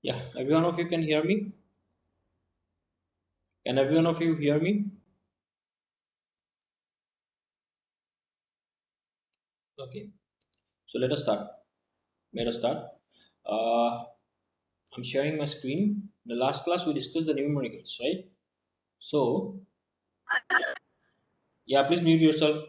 Yeah, every one of you can hear me. Can every one of you hear me? Okay, so let us start. Let us start. Uh, I'm sharing my screen. The last class we discussed the numericals, right? So, yeah, please mute yourself.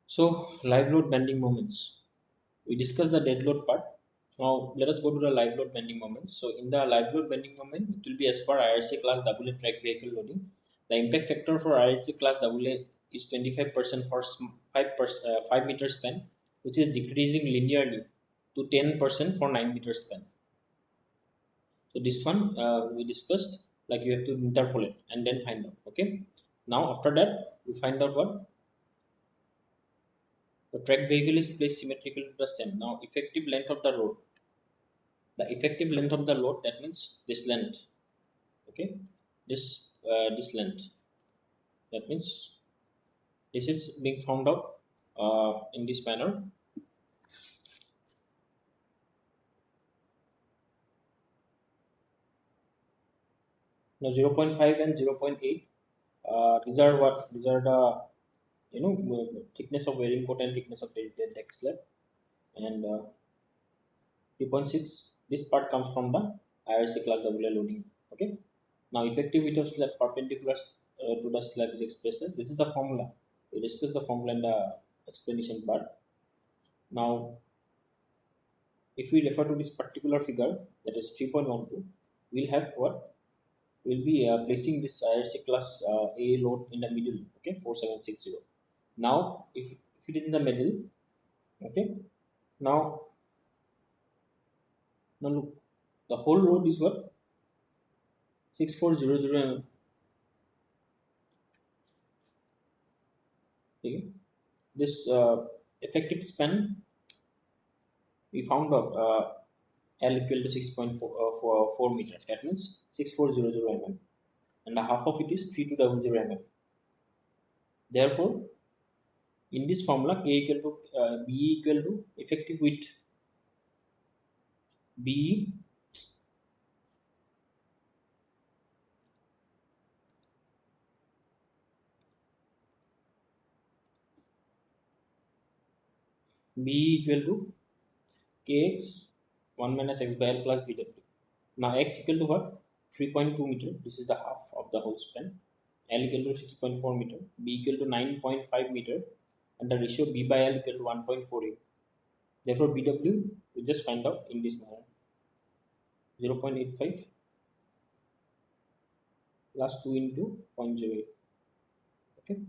So, live load bending moments. We discussed the dead load part. Now, let us go to the live load bending moments. So, in the live load bending moment, it will be as per IRC class AA track vehicle loading. The impact factor for IRC class AA is 25% for 5 meter span, which is decreasing linearly to 10% for 9 meter span. So, this one we discussed, like you have to interpolate and then find out. Okay. Now, after that, we find out what the track vehicle is placed symmetrical to the stem. Now, effective length of the road, the effective length of the load, that means this length. Okay, this length, that means this is being found out in this manner. Now 0.5 and 0.8, these are what, these are the thickness of wearing coat and thickness of the deck slab. And 3.6, this part comes from the IRC class WL loading. Okay, now effective width of slab perpendicular to the slab is expressed as, this is the formula. We discussed the formula in the explanation part. Now, if we refer to this particular figure, that is 3.12, we'll have what? We'll be placing this IRC class A load in the middle, okay, 4760. Now, if it is in the middle, okay, now, now look, the whole load is what? 6400 mm. Okay. This effective span, we found out L equal to 6.4 meter. That means 6400 mm. And the half of it is 3200 mm. Therefore, in this formula, K equal to B equal to effective width B B equal to Kx 1 minus x by L plus BW. Now x equal to what? 3.2 meter. This is the half of the whole span. L equal to 6.4 meter. B equal to 9.5 meter. And the ratio B by L equal to 1.48. Therefore, BW we just find out in this manner, 0.85 plus 2 into 0.08. Okay.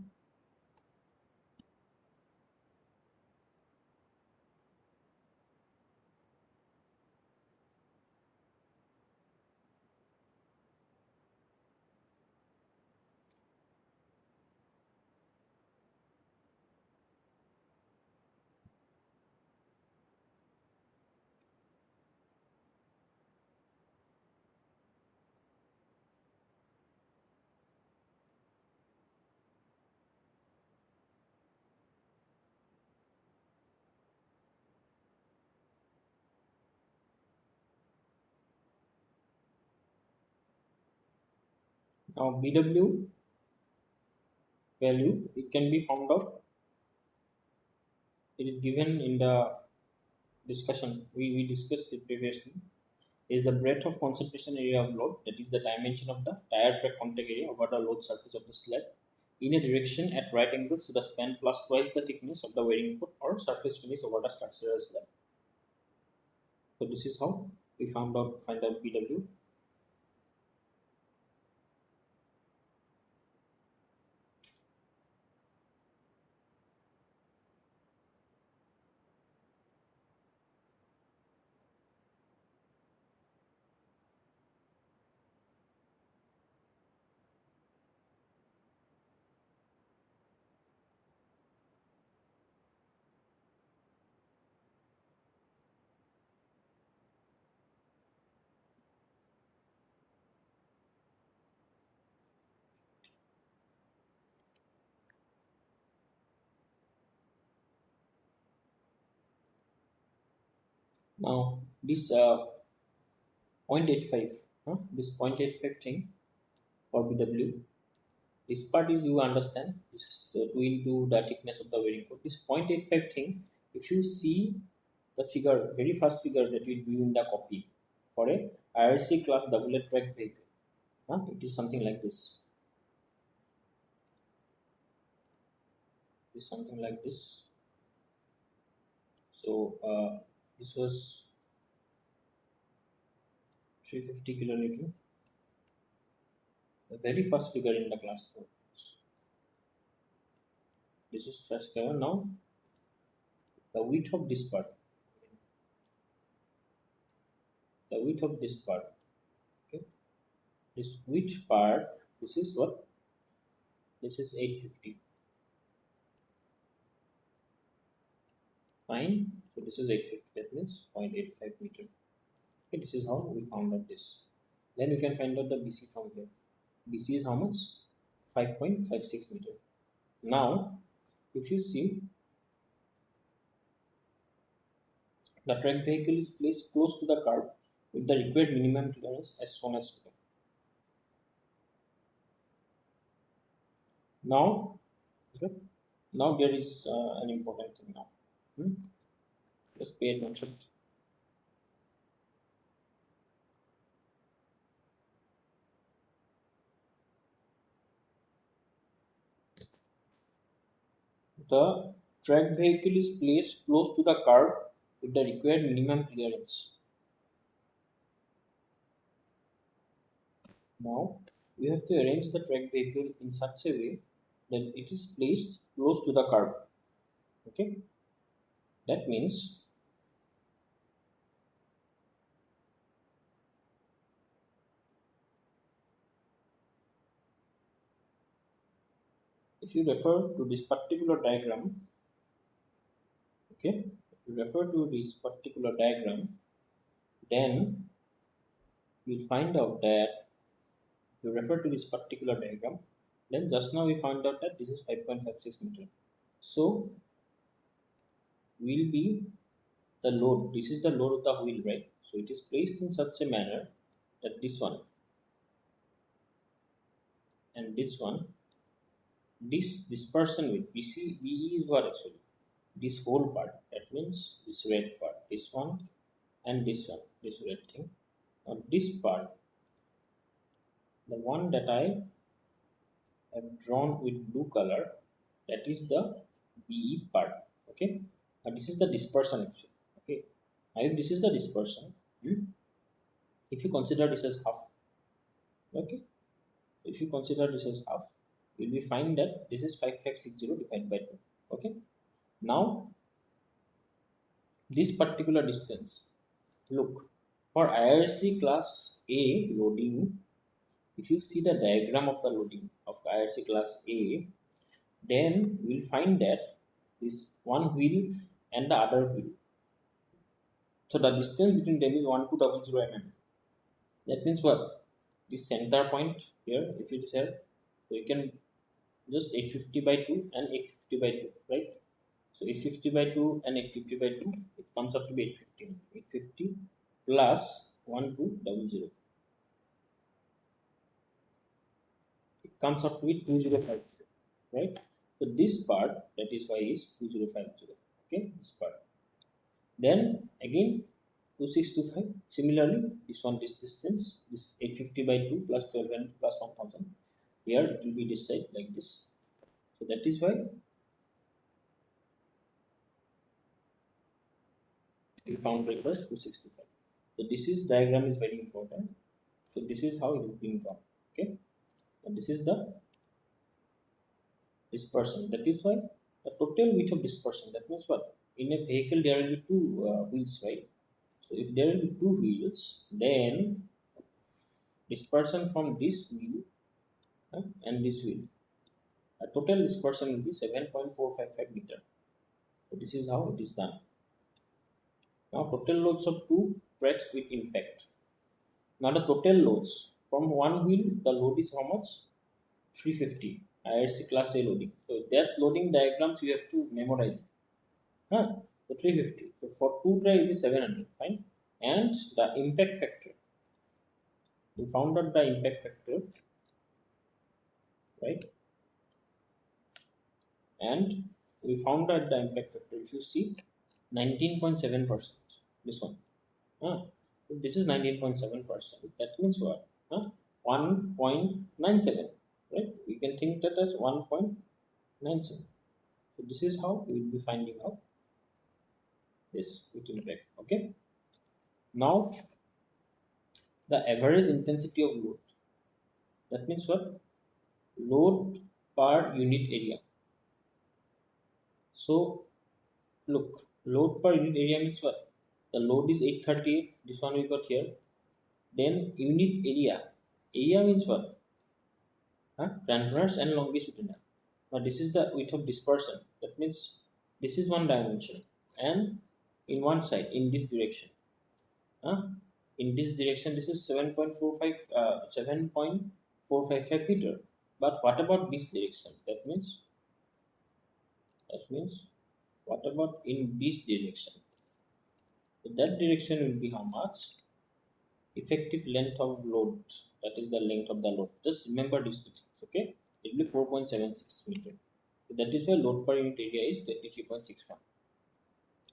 Now BW value, it can be found out. It is given in the discussion. We discussed it previously. Is the breadth of concentration area of load, that is the dimension of the tire track contact area over the load surface of the slab in a direction at right angles to the span plus twice the thickness of the wearing foot or surface finish over the structural slab. So this is how we find out BW. Now this 0.85, this 0.85 thing for BW, this part is you understand. This is the 2 into the thickness of the wearing coat. This 0.85 thing, if you see the figure, very first figure that we do in the copy for a IRC class double track vehicle, it is something like this. Is something like this. So this was 350 kilonewton, the very first figure in the class. So this is first figure. Now the width of this part, the width of this part. Okay, this width part. This is what? This is 850. Fine. So this is 850. That means 0.85 meter. Okay, this is how we found out this. Then we can find out the BC from here. BC is how much? 5.56 meter. Now, if you see, the track vehicle is placed close to the curb with the required minimum clearance as soon as possible. Now, okay, now there is an important thing now. Just pay attention. The track vehicle is placed close to the curb with the required minimum clearance. Now, we have to arrange the track vehicle in such a way that it is placed close to the curb. Okay, that means if you refer to this particular diagram, okay, if you refer to this particular diagram, then you'll find out that if you refer to this particular diagram, then just now we found out that this is 5.56 meter. So will be the load. This is the load of the wheel, right? So it is placed in such a manner that this one and this one, this dispersion with BC, BE is what actually? This whole part. That means this red part, this one and this one, this red thing. Now this part, the one that I have drawn with blue color, that is the BE part. Okay. Now this is the dispersion actually. Okay. Now if this is the dispersion, if you consider this as half, okay. If you consider this as half, you will find that this is 5560 divided by 2. Okay. Now this particular distance, look, for IRC class A loading, if you see the diagram of the loading of IRC class A, then we will find that this one wheel and the other wheel. So the distance between them is 1200 mm. That means what? This center point here, if it is here, so you can just 850 by 2 and 850 by 2, right? So 850 by 2 and 850 by 2, it comes up to be 850. 850 plus 1200. It comes up to be 2050, right? So this part, that is why is 2050. Okay, this part. Then again 2625. Similarly, this one, this distance, this 850 by 2 plus 1200 plus 1000. Here it will be this side like this. So that is why we found request 265. So this is diagram is very important. So this is how it is being drawn. Okay, and this is the dispersion. That is why the total width of dispersion. That means what? In a vehicle there will be two wheels, right? So if there will be two wheels, then dispersion from this wheel and this wheel, the total dispersion will be 7.455 meter. So this is how it is done. Now total loads of two tracks with impact. Now the total loads from one wheel, the load is how much? 350. IRC class A loading. So that loading diagrams you have to memorize. So 350. So for 2 try it is 700, fine. And the impact factor, we found out the impact factor, right? And we found out the impact factor. If you see, 19.7%. This one. If this is 19.7%. That means what? 1.97. Right? We can think that as 1.97. So this is how we will be finding out this with impact. Okay. Now the average intensity of load. That means what? Load per unit area. So look, load per unit area means what? The load is 838. This one we got here. Then unit area. Area means what? Transverse and longitudinal. Now this is the width of dispersion. That means this is one dimension, and in one side, in this direction. In this direction, this is 7.455 meter. But what about this direction? That means what about in this direction? So that direction will be how much? Effective length of load, that is the length of the load. Just remember these two things, okay? It will be 4.76 meter. So that is why load per unit area is 23.61.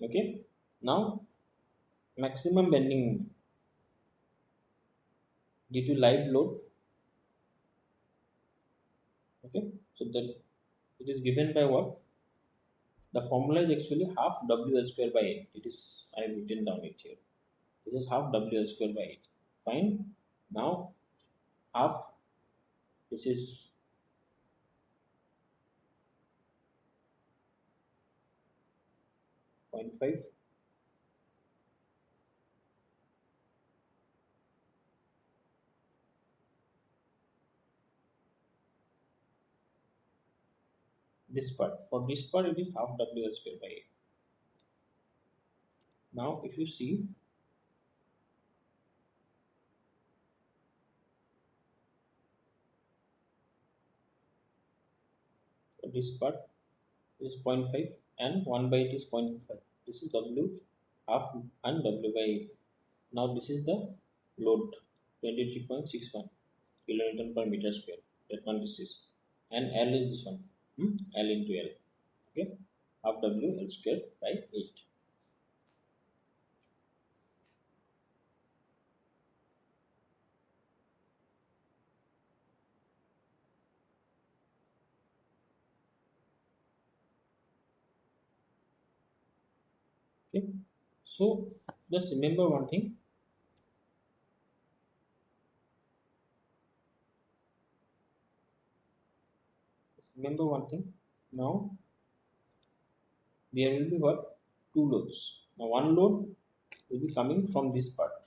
Okay. Now maximum bending moment due to live load. Okay, so that it is given by what? The formula is actually half WL square by 8. It is, I have written down it here. This is half WL square by 8. Fine. Now half, this is 0.5. This part, for this part it is half WL square by 8. Now if you see, for this part is 0.5 and 1 by 8 is 0.5. This is W half and W by 8. Now this is the load, 23.61 kilonewton per meter square. That one this is, and L is this one, L into L. Okay, half W L square by 8. Okay, so just remember one thing. Remember one thing. Now there will be what? Two loads. Now one load will be coming from this part.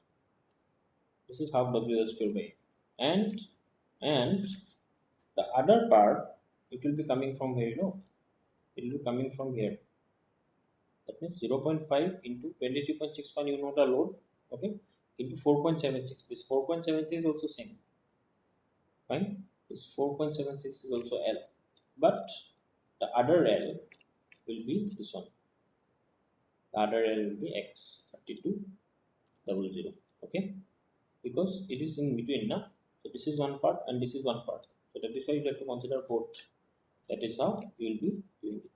This is half WL square by 8. And the other part, it will be coming from here, it will be coming from here. That means 0.5 into 23.61, you know the load, okay, into 4.76. This 4.76 is also same. Fine. This 4.76 is also L. But the other L will be this one. The other L will be X3200. Okay. Because it is in between now. So this is one part and this is one part. So that is why you have to consider both. That is how you will be doing it.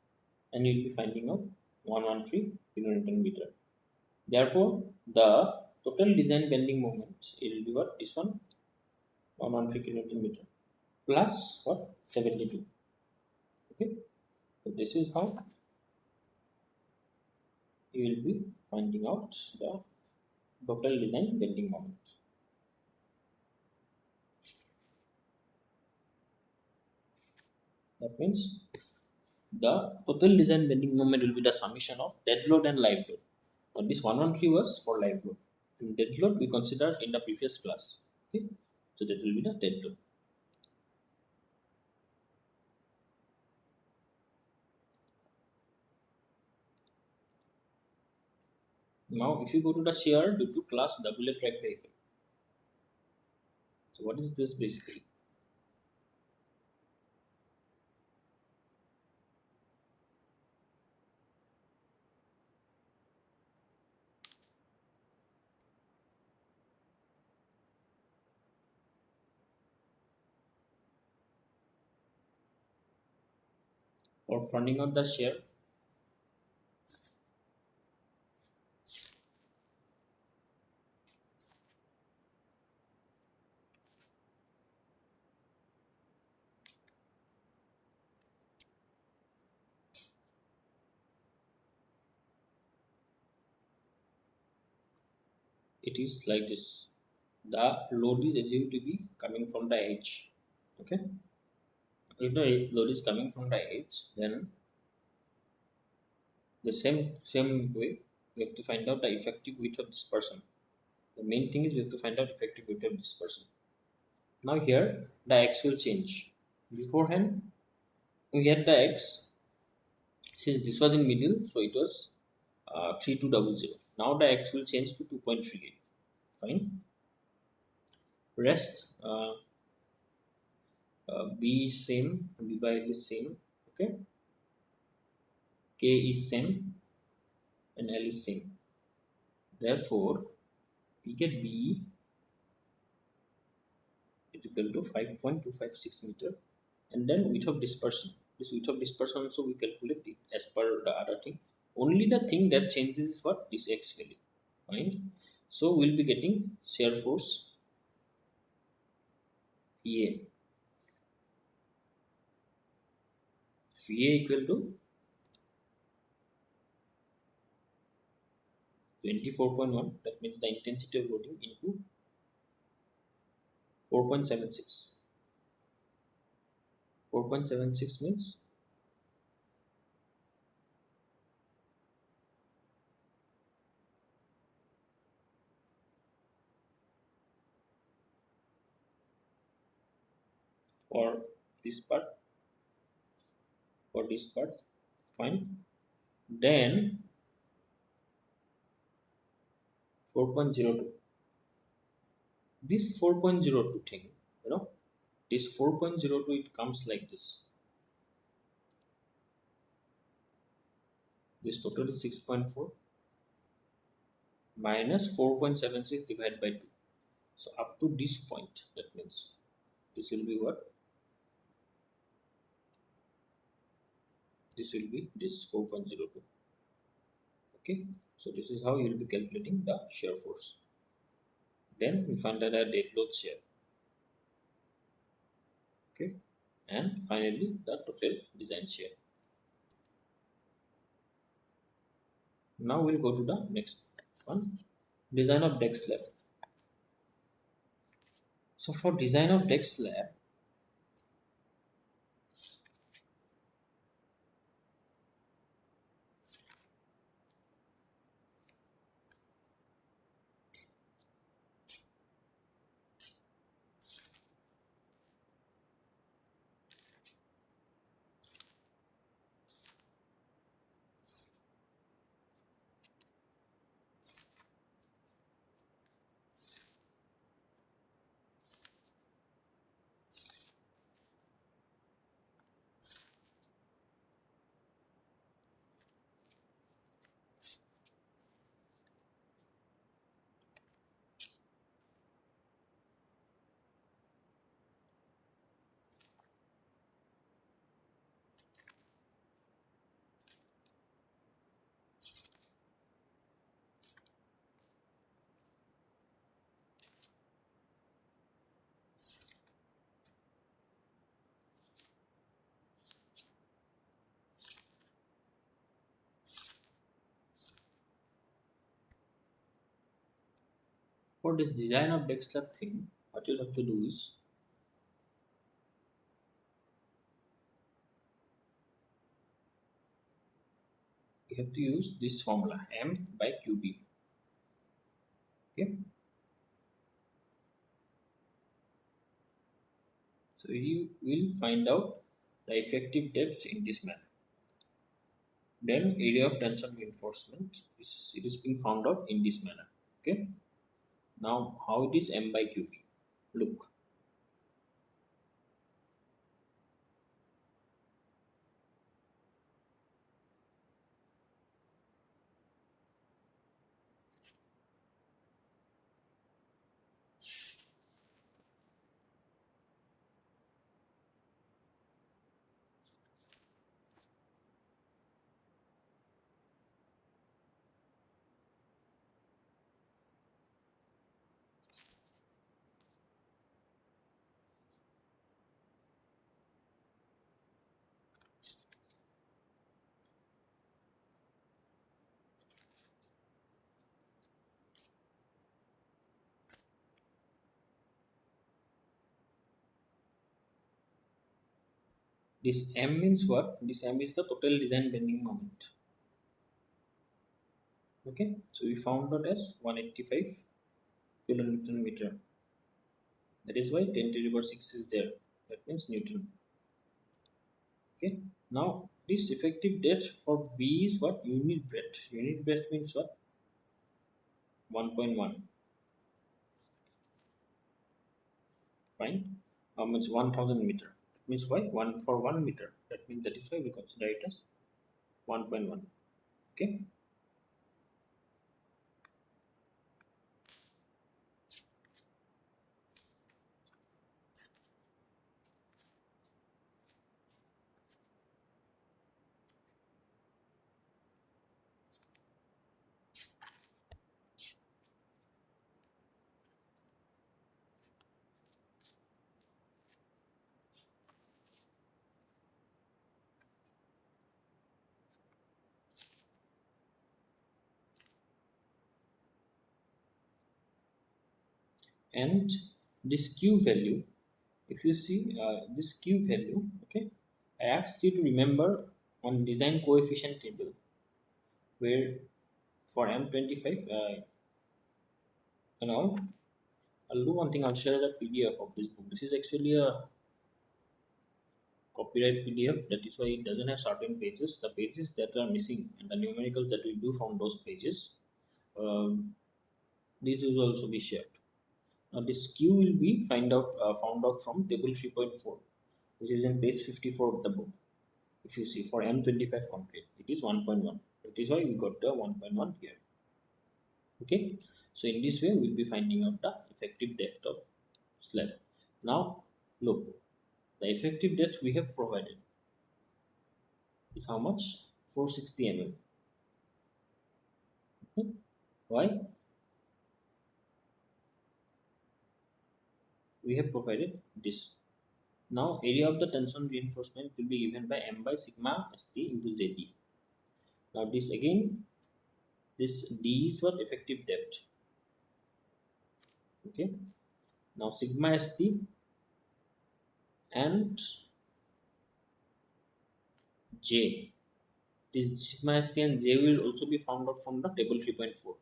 And you will be finding out 113 kilonewton meter. Therefore, the total design bending moment, it will be what? This one, 113 kilonewton meter plus what? 72. Okay, so this is how you will be finding out the total design bending moment. That means the total design bending moment will be the summation of dead load and live load. Now this 113 was for live load, and dead load we considered in the previous class. Okay, so that will be the dead load. Now if you go to the shear due to class double track vehicle, so what is this basically? For finding out the shear, it is like this. The load is assumed to be coming from the edge. Okay. If the load is coming from the edge, then the same way we have to find out the effective width of dispersion. The main thing is we have to find out effective width of dispersion. Now here the x will change. Beforehand we had the x, since this was in middle, so it was 3200. Now the x will change to 2.38. Fine. Rest b is same, b by l is same. Okay. K is same and l is same. Therefore, we get b is equal to 5.256 meter, and then width of dispersion. This width of dispersion also we calculate it as per the other thing. Only the thing that changes is what? This x value. Fine. So we'll be getting shear force VA. VA equal to 24.1. That means the intensity of loading into 4.76. 4.76 means for this part, for this part. Fine. Then 4.02. This 4.02 thing, you know, this 4.02, it comes like this. This total is 6.4 minus 4.76 divided by 2. So up to this point, that means this will be what? This will be this 4.02. Okay. So this is how you will be calculating the shear force. Then we find out a dead load shear. Okay. And finally the total design shear. Now we'll go to the next one, design of deck slab. So for design of deck slab, for this design of deck slab thing, what you'll have to do is you have to use this formula M by QB. Okay. So you will find out the effective depth in this manner. Then area of tension reinforcement it is being found out in this manner. Okay. Now how it is M by QB? Look. This M means what? This M is the total design bending moment. Okay, so we found out as 185 kilonewton meter. That is why 10 to the power 6 is there. That means Newton. Okay, now this effective depth for B is what? Unit breadth. Unit breadth means what? 1.1. Fine. How much? 1000 meter. That means why? 1 for 1 meter. That means that is why we consider it as 1.1. Okay. And this Q value, if you see this Q value, okay, I asked you to remember on design coefficient table where for M25 and all, I'll do one thing, I'll share the PDF of this book. This is actually a copyright PDF, that is why it doesn't have certain pages. The pages that are missing and the numericals that we do from those pages, um, these will also be shared. Now this Q will be found out from table 3.4, which is in page 54 of the book. If you see for M25 concrete, it is 1.1. That is why we got the 1.1 here. Okay, so in this way we'll be finding out the effective depth of slab. Now look, the effective depth we have provided is how much? 460 mm. Okay. Why? We have provided this. Now area of the tension reinforcement will be given by M by sigma st into ZD. Now this again, this D is what? Effective depth. Okay. Now sigma st and J. This sigma st and J will also be found out from the table 3.4.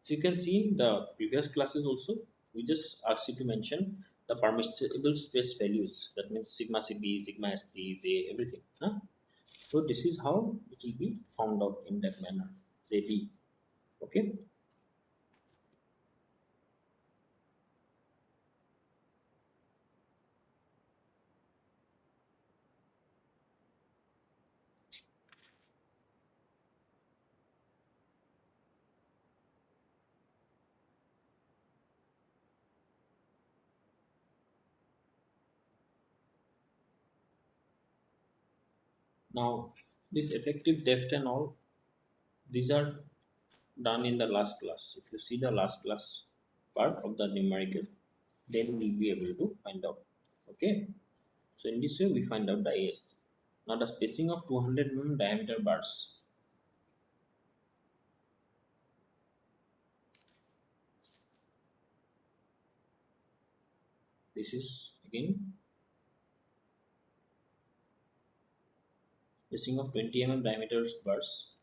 If you can see the previous classes also, we just asked you to mention the permissible space values. That means sigma CB, sigma ST, J, everything. Huh? So this is how it will be found out in that manner. ZD. Okay. Now this effective depth and all, these are done in the last class. If you see the last class part of the numerical, then we'll be able to find out. Okay. So in this way we find out the AST. Now the spacing of 200 mm diameter bars. This is again spacing of 20 mm diameter bars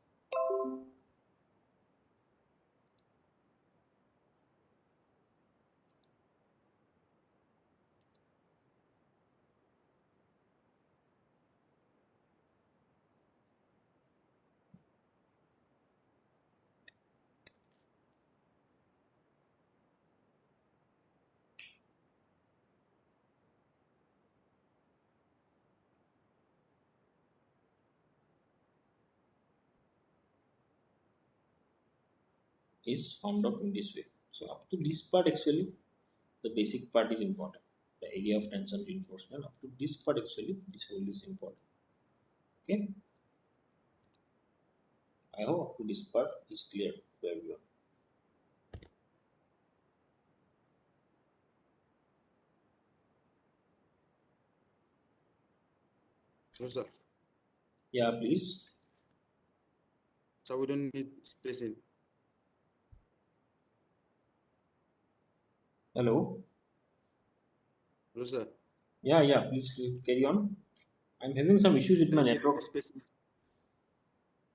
is found out in this way. So up to this part actually the basic part is important. The area of tension reinforcement up to this part actually this whole is important. Okay. I hope up to this part is clear to everyone. No, sir. Yeah, please. So we don't need spacing. Hello. No, sir. Yeah, please carry on. I'm having some issues with So my you said network. the spacing.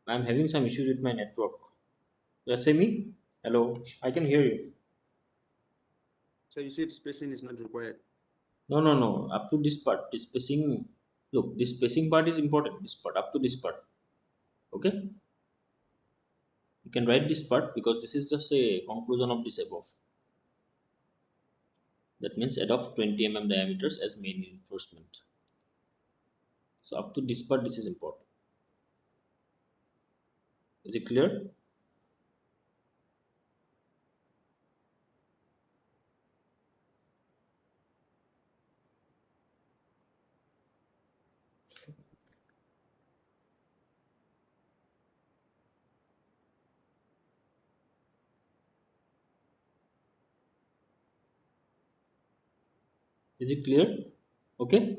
I'm having some issues with my network. Let's say me. Hello, I can hear you. So you said spacing is not required. No, no, no. Up to this part, this spacing. Look, this spacing part is important. This part, up to this part. Okay, you can write this part because this is just a conclusion of this above. That means adopt 20 diameters as main reinforcement. So up to this part, this is important. Is it clear? Is it clear? Okay.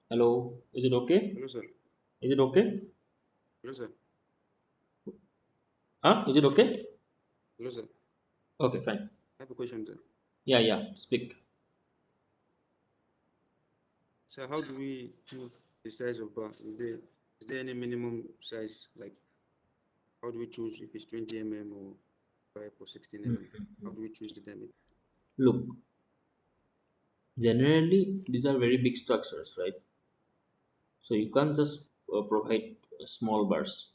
Hello. Is it okay? Hello, sir. Is it okay? Hello, sir. Huh? Is it okay? Hello, sir. Okay, fine. I have a question, sir. Yeah, yeah. Speak. So how do we choose the size of bar? Is there any minimum size? Like how do we choose if it's 20 or 5 or 16 How do we choose the diameter? Look, generally these are very big structures, right? So you can't just provide small bars.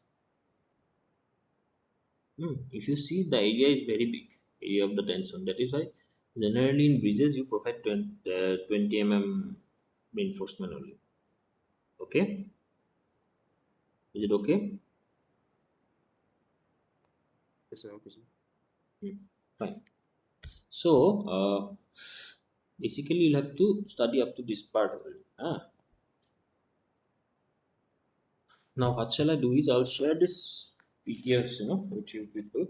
If you see, the area is very big, area of the tension. That is why generally in bridges you provide 20 reinforcement only. Okay, is it okay? Yes, sir. Okay, sir. Fine. So basically you'll have to study up to this part only. Now what shall I do is I'll share this PDFs, with you people.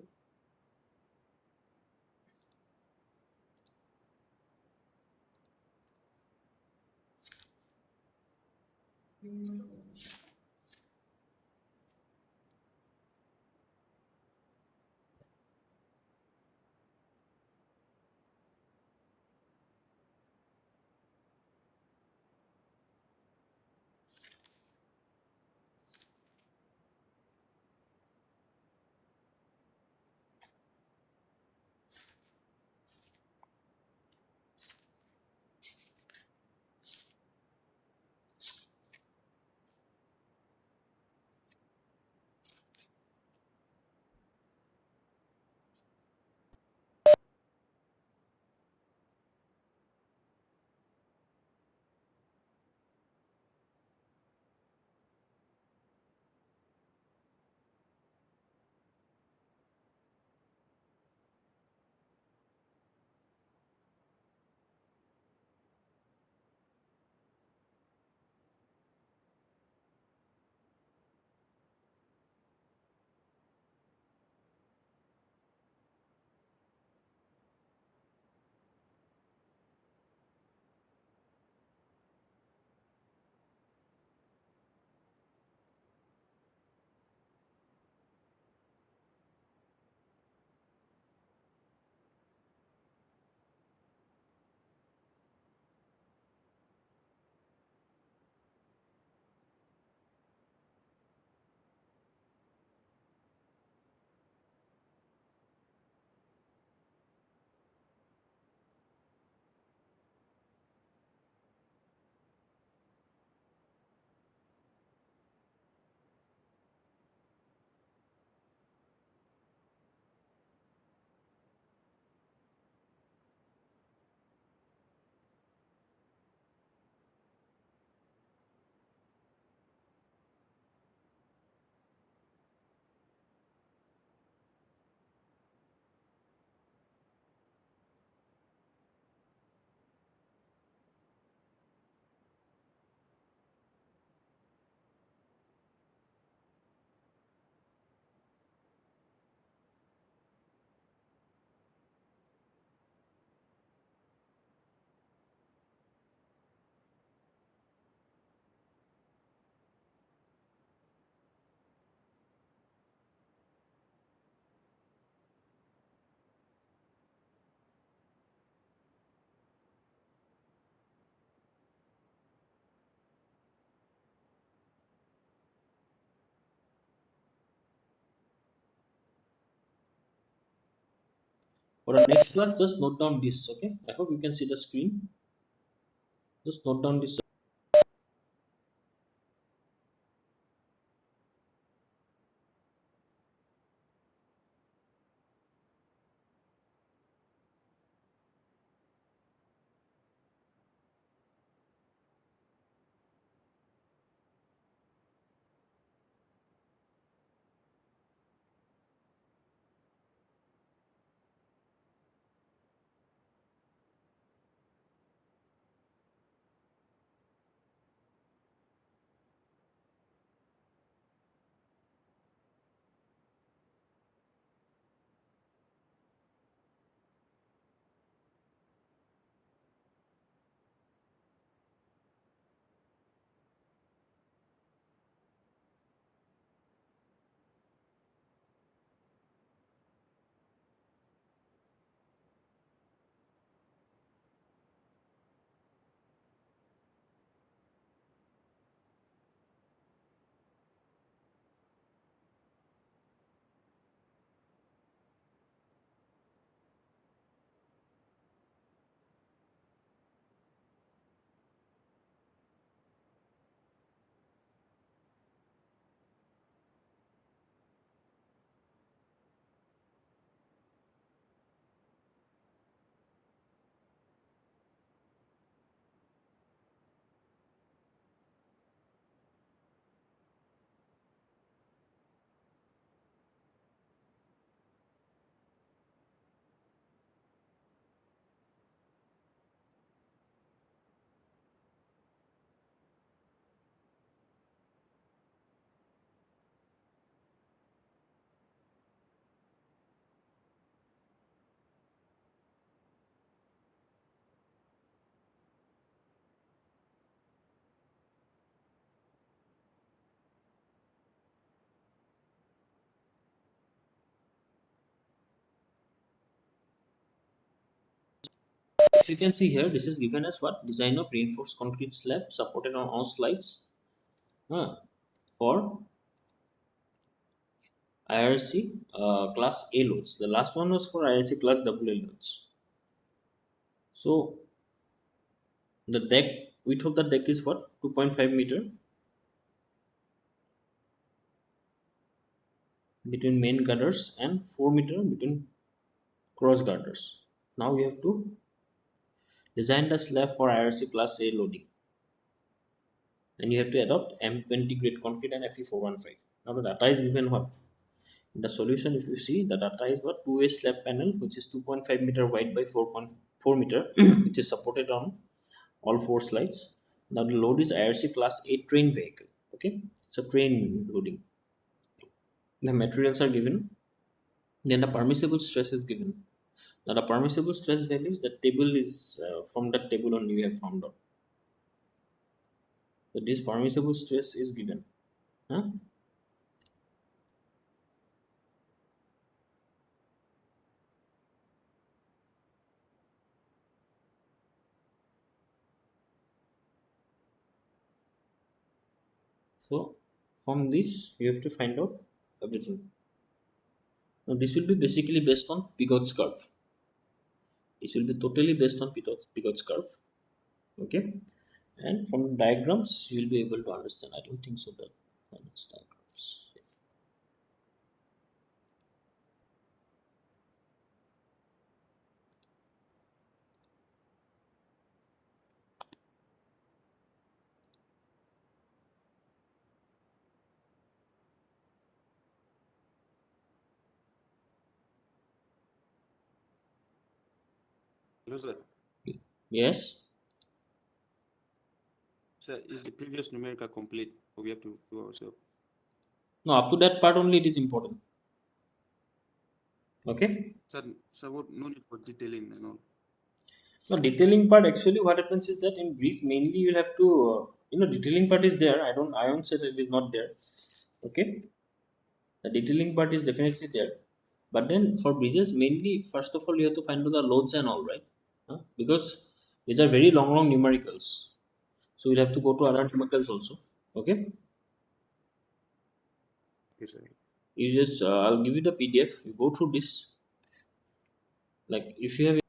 For the next class, just note down this. Okay, I hope you can see the screen. Just note down this. If you can see here, this is given as what design of reinforced concrete slab supported on all slides for IRC class A loads. The last one was for IRC class AA loads. So the deck width of the deck is what 2.5 meter between main girders and 4 meter between cross girders. Now we have to design the slab for IRC class A loading, and you have to adopt M20 grade concrete and Fe415. Now the data is given what? In the solution, if you see, the data is what two-way slab panel which is 2.5 meter wide by 4.4 meter, which is supported on all four slides. Now the load is IRC class A train vehicle. Okay, so train loading. The materials are given. Then the permissible stress is given. Now the permissible stress values, the table is from that table only we have found out. So this permissible stress is given. Huh? So from this you have to find out everything. Now this will be basically based on Pigaud's curve. This will be totally based on Piegaud's curve. Okay, and from the diagrams you will be able to understand. I don't think so that these diagrams. Hello, sir. Yes. Sir, is the previous numerical complete, or we have to do ourselves? No, up to that part only it is important. Okay. Sir, what, no need for detailing and all. Now detailing part, actually what happens is that in breeze mainly you'll have to detailing part is there. I won't say that it is not there. Okay. The detailing part is definitely there. But then for bridges mainly first of all you have to find out the loads and all, right? Because these are very long numericals. So you'll have to go to other numericals also. Okay. Okay, sir. You just I'll give you the PDF. You go through this. Like if you have